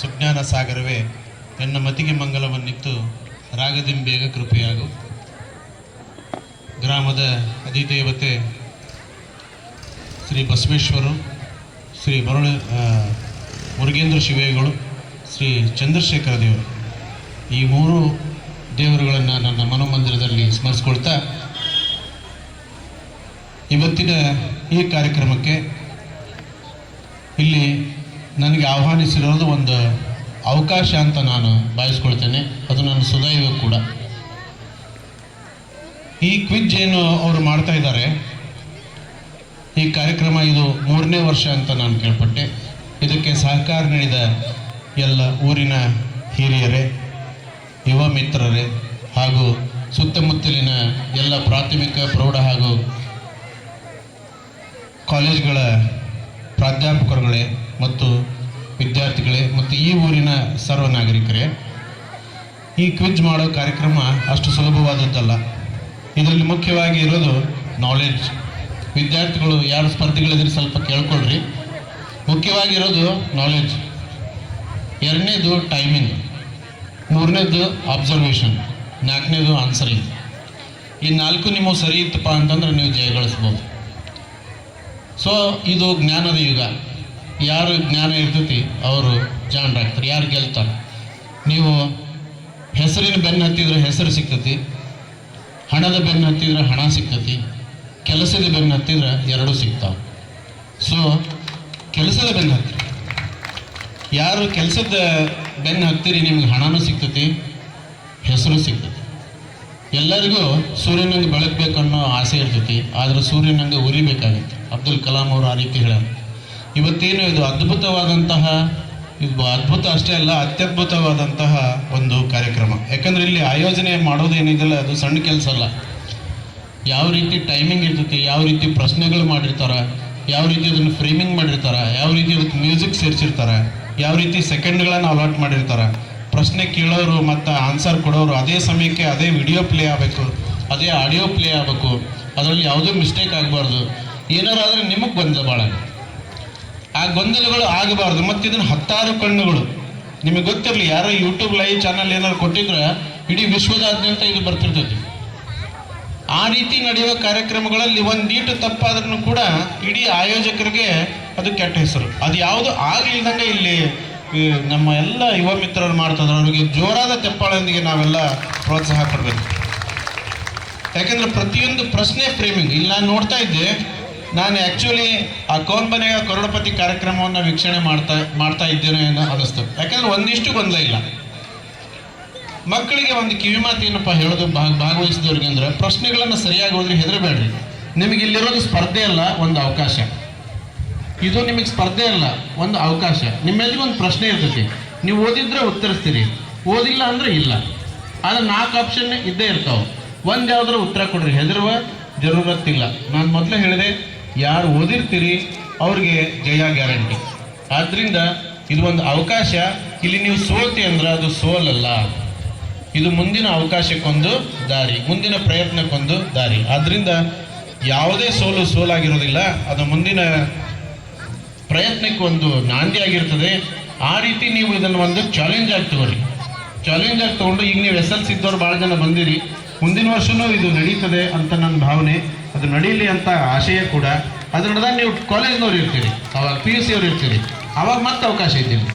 ಸುಜ್ಞಾನ ಸಾಗರವೇ ಎನ್ನ ಮತಿಗೆ ಮಂಗಲವನ್ನಿತ್ತು ರಾಗದಿಂಬೇಗ ಕೃಪೆಯಾಗು. ಗ್ರಾಮದ ಅಧಿದೇವತೆ ಶ್ರೀ ಬಸವೇಶ್ವರು, ಶ್ರೀ ಮುರುಗೇಂದ್ರ ಶಿವೇಗಳು, ಶ್ರೀ ಚಂದ್ರಶೇಖರ ದೇವರು, ಈ ಮೂರು ದೇವರುಗಳನ್ನು ನನ್ನ ಮನೋಮಂದಿರದಲ್ಲಿ ಸ್ಮರಿಸ್ಕೊಳ್ತಾ ಇವತ್ತಿನ ಈ ಕಾರ್ಯಕ್ರಮಕ್ಕೆ ಇಲ್ಲಿ ನನಗೆ ಆಹ್ವಾನಿಸಿರೋದು ಒಂದು ಅವಕಾಶ ಅಂತ ನಾನು ಭಾವಿಸ್ಕೊಳ್ತೇನೆ. ಅದು ನನ್ನ ಸುದೈವ ಕೂಡ. ಈ ಕ್ವಿಜ್ ಏನು ಅವರು ಮಾಡ್ತಾ ಇದ್ದಾರೆ, ಈ ಕಾರ್ಯಕ್ರಮ ಇದು 3ನೇ ವರ್ಷ ಅಂತ ನಾನು ಕೇಳ್ಪಟ್ಟೆ. ಇದಕ್ಕೆ ಸಹಕಾರ ನೀಡಿದ ಎಲ್ಲ ಊರಿನ ಹಿರಿಯರೇ, ಯುವ ಮಿತ್ರರೇ ಹಾಗೂ ಸುತ್ತಮುತ್ತಲಿನ ಎಲ್ಲ ಪ್ರಾಥಮಿಕ ಪ್ರೌಢ ಹಾಗೂ ಕಾಲೇಜ್ಗಳ ಪ್ರಾಧ್ಯಾಪಕರುಗಳೇ ಮತ್ತು ವಿದ್ಯಾರ್ಥಿಗಳೇ ಮತ್ತು ಈ ಊರಿನ ಸರ್ವ ನಾಗರಿಕರೇ, ಈ ಕ್ವಿಜ್ ಮಾಡೋ ಕಾರ್ಯಕ್ರಮ ಅಷ್ಟು ಸುಲಭವಾದದ್ದಲ್ಲ. ಇದರಲ್ಲಿ ಮುಖ್ಯವಾಗಿ ಇರೋದು ನಾಲೆಡ್ಜ್. ವಿದ್ಯಾರ್ಥಿಗಳು ಯಾರು ಸ್ಪರ್ಧಿಗಳಿದ್ರೆ ಸ್ವಲ್ಪ ಕೇಳ್ಕೊಳ್ರಿ. ಮುಖ್ಯವಾಗಿರೋದು ನಾಲೆಡ್ಜ್, 2ನೇದು ಟೈಮಿಂಗ್, 3ನೇದು ಅಬ್ಸರ್ವೇಷನ್, 4ನೇದು ಆನ್ಸರಿಂಗ್. ಈ 4 ನಿಮಗೆ ಸರಿ ಇತ್ತಪ್ಪ ಅಂತಂದ್ರೆ ನೀವು ಜಯಗಳಿಸ್ಬೋದು. ಸೊ ಇದು ಜ್ಞಾನದ ಯುಗ. ಯಾರು ಜ್ಞಾನ ಇರ್ತೈತಿ ಅವರು ಜಾಣರಾಗ್ತಾರೆ, ಯಾರು ಗೆಲ್ತಾರೆ. ನೀವು ಹೆಸರಿನ ಬೆನ್ನು ಹತ್ತಿದ್ರೆ ಹೆಸರು ಸಿಗ್ತತಿ, ಹಣದ ಬೆನ್ನು ಹತ್ತಿದ್ರೆ ಹಣ ಸಿಗ್ತತಿ, ಕೆಲಸದ ಬೆನ್ನು ಹತ್ತಿದ್ರೆ ಎರಡೂ ಸಿಗ್ತಾವೆ. ಸೊ ಕೆಲಸದ ಬೆನ್ನು ಹತ್ತಿರ ಯಾರು ಕೆಲಸದ ಬೆನ್ನು ಹತ್ತಿರಿ ನಿಮ್ಗೆ ಹಣನೂ ಸಿಗ್ತತಿ, ಹೆಸರು ಸಿಗ್ತತಿ. ಎಲ್ಲರಿಗೂ ಸೂರ್ಯನಂಗೆ ಬೆಳಕಬೇಕನ್ನೋ ಆಸೆ ಇರ್ತೈತಿ, ಆದರೆ ಸೂರ್ಯನಂಗೆ ಉರಿಬೇಕಾಗತ್ತೆ. ಅಬ್ದುಲ್ ಕಲಾಂ ಅವರು ಆ ರೀತಿ ಹೇಳ. ಇವತ್ತೇನು ಇದು ಅದ್ಭುತವಾದಂತಹ, ಇದು ಅದ್ಭುತ ಅಷ್ಟೇ ಅಲ್ಲ, ಅತ್ಯದ್ಭುತವಾದಂತಹ ಒಂದು ಕಾರ್ಯಕ್ರಮ. ಯಾಕಂದರೆ ಇಲ್ಲಿ ಆಯೋಜನೆ ಮಾಡೋದೇನಿದೆಯಲ್ಲ ಅದು ಸಣ್ಣ ಕೆಲಸ ಅಲ್ಲ. ಯಾವ ರೀತಿ ಟೈಮಿಂಗ್ ಇರ್ತೈತಿ, ಯಾವ ರೀತಿ ಪ್ರಶ್ನೆಗಳು ಮಾಡಿರ್ತಾರೆ, ಯಾವ ರೀತಿ ಅದನ್ನು ಫ್ರೇಮಿಂಗ್ ಮಾಡಿರ್ತಾರೆ, ಯಾವ ರೀತಿ ಅದಕ್ಕೆ ಮ್ಯೂಸಿಕ್ ಸೇರಿಸಿರ್ತಾರೆ, ಯಾವ ರೀತಿ ಸೆಕೆಂಡ್ಗಳನ್ನು ಅಲಾಟ್ ಮಾಡಿರ್ತಾರೆ. ಪ್ರಶ್ನೆ ಕೇಳೋರು ಮತ್ತು ಆನ್ಸರ್ ಕೊಡೋರು ಅದೇ ಸಮಯಕ್ಕೆ ಅದೇ ವಿಡಿಯೋ ಪ್ಲೇ ಆಗಬೇಕು, ಅದೇ ಆಡಿಯೋ ಪ್ಲೇ ಆಗಬೇಕು. ಅದರಲ್ಲಿ ಯಾವುದೂ ಮಿಸ್ಟೇಕ್ ಆಗಬಾರ್ದು. ಏನಾರು ಆದರೆ ನಿಮಗೆ ಗೊಂದಲ ಭಾಳ, ಆ ಗೊಂದಲಗಳು ಆಗಬಾರ್ದು. ಮತ್ತು ಇದನ್ನು 10 ಕಣ್ಣುಗಳು ನಿಮಗೆ ಗೊತ್ತಿರಲಿ. ಯಾರೋ ಯೂಟ್ಯೂಬ್ ಲೈವ್ ಚಾನಲ್ ಏನಾದ್ರು ಕೊಟ್ಟಿದ್ರೆ ಇಡೀ ವಿಶ್ವದಾದ್ಯಂತ ಇದು ಬರ್ತಿರ್ತೈತಿ. ಆ ರೀತಿ ನಡೆಯುವ ಕಾರ್ಯಕ್ರಮಗಳಲ್ಲಿ ಒಂದೀಟು ತಪ್ಪಾದ್ರೂ ಕೂಡ ಇಡೀ ಆಯೋಜಕರಿಗೆ ಅದು ಕೆಟ್ಟ ಹೆಸರು. ಅದು ಯಾವುದು ಆಗಲಿಲ್ಲದಂಗೆ ಇಲ್ಲಿ ನಮ್ಮ ಎಲ್ಲ ಯುವ ಮಿತ್ರರು ಮಾಡ್ತಿದ್ರು. ಅವರಿಗೆ ಜೋರಾದ ತೆಪ್ಪಾಳೊಂದಿಗೆ ನಾವೆಲ್ಲ ಪ್ರೋತ್ಸಾಹ ಕೊಡಬೇಕು. ಯಾಕೆಂದರೆ ಪ್ರತಿಯೊಂದು ಪ್ರಶ್ನೆ ಫ್ರೇಮಿಂಗ್. ಇಲ್ಲಿ ನಾನು ನೋಡ್ತಾ ಇದ್ದೆ, ನಾನು ಆ್ಯಕ್ಚುಲಿ ಆ ಕೌನ್ ಬನೇಗಾ ಕರೋಡಪತಿ ಕಾರ್ಯಕ್ರಮವನ್ನು ವೀಕ್ಷಣೆ ಮಾಡ್ತಾ ಇದ್ದೇನೆ ಅನ್ನೋ ಅನ್ನಿಸ್ತದೆ. ಯಾಕೆಂದರೆ ಒಂದಿಷ್ಟು ಗೊಂದಲ ಇಲ್ಲ. ಮಕ್ಕಳಿಗೆ ಒಂದು ಕಿವಿ ಮಾತು ಏನಪ್ಪ ಹೇಳೋದು ಭಾಗವಹಿಸಿದವ್ರಿಗೆ ಅಂದರೆ, ಪ್ರಶ್ನೆಗಳನ್ನು ಸರಿಯಾಗಿ ಹೋದ್ರೆ ಹೆದರಬೇಡ್ರಿ. ನಿಮಗೆ ಇಲ್ಲಿರೋದು ಸ್ಪರ್ಧೆ ಅಲ್ಲ, ಒಂದು ಅವಕಾಶ. ಇದು ನಿಮಗೆ ಸ್ಪರ್ಧೆ ಅಲ್ಲ, ಒಂದು ಅವಕಾಶ. ನಿಮ್ಮೆಲ್ಲಿಗೆ ಒಂದು ಪ್ರಶ್ನೆ ಇರ್ತೈತಿ, ನೀವು ಓದಿದ್ರೆ ಉತ್ತರಿಸ್ತೀರಿ, ಓದಿಲ್ಲ ಅಂದರೆ ಇಲ್ಲ. ಆದರೆ 4 ಆಪ್ಷನ್ ಇದ್ದೇ ಇರ್ತಾವೆ. ಒಂದು ಯಾವುದಾದ್ರು ಉತ್ತರ ಕೊಡ್ರಿ, ಹೆದರುವ ಜರೂರತ್ತಿಲ್ಲ. ನಾನು ಮೊದಲೇ ಹೇಳಿದೆ, ಯಾರು ಓದಿರ್ತೀರಿ ಅವ್ರಿಗೆ ಜಯ ಗ್ಯಾರಂಟಿ. ಆದ್ದರಿಂದ ಇದು ಒಂದು ಅವಕಾಶ. ಇಲ್ಲಿ ನೀವು ಸೋಲ್ತಿ ಅಂದ್ರೆ ಅದು ಸೋಲಲ್ಲ, ಇದು ಮುಂದಿನ ಅವಕಾಶಕ್ಕೊಂದು ದಾರಿ, ಮುಂದಿನ ಪ್ರಯತ್ನಕ್ಕೊಂದು ದಾರಿ. ಆದ್ದರಿಂದ ಯಾವುದೇ ಸೋಲಾಗಿರೋದಿಲ್ಲ, ಅದು ಮುಂದಿನ ಪ್ರಯತ್ನಕ್ಕೆ ಒಂದು ನಾಂದಿ ಆಗಿರ್ತದೆ. ಆ ರೀತಿ ನೀವು ಇದನ್ನು ಒಂದು ಚಾಲೆಂಜ್ ಆಗಿ ತಗೊಳ್ಳಿ. ಚಾಲೆಂಜ್ ಆಗಿ ತೊಗೊಂಡು ಈಗ ನೀವು SLC ಇದ್ದವ್ರು ಭಾಳ ಜನ ಬಂದಿರಿ, ಮುಂದಿನ ವರ್ಷವೂ ಇದು ನಡೀತದೆ ಅಂತ ನನ್ನ ಭಾವನೆ. ಅದು ನಡೀಲಿ ಅಂತ ಆಶಯ ಕೂಡ. ಅದರೊಳಗೆ ನೀವು ಕಾಲೇಜ್ನವ್ರು ಇರ್ತೀರಿ, ಅವಾಗ PUC ಅವ್ರು ಇರ್ತೀರಿ, ಅವಾಗ ಮತ್ತೆ ಅವಕಾಶ ಇದ್ದೀನಿ.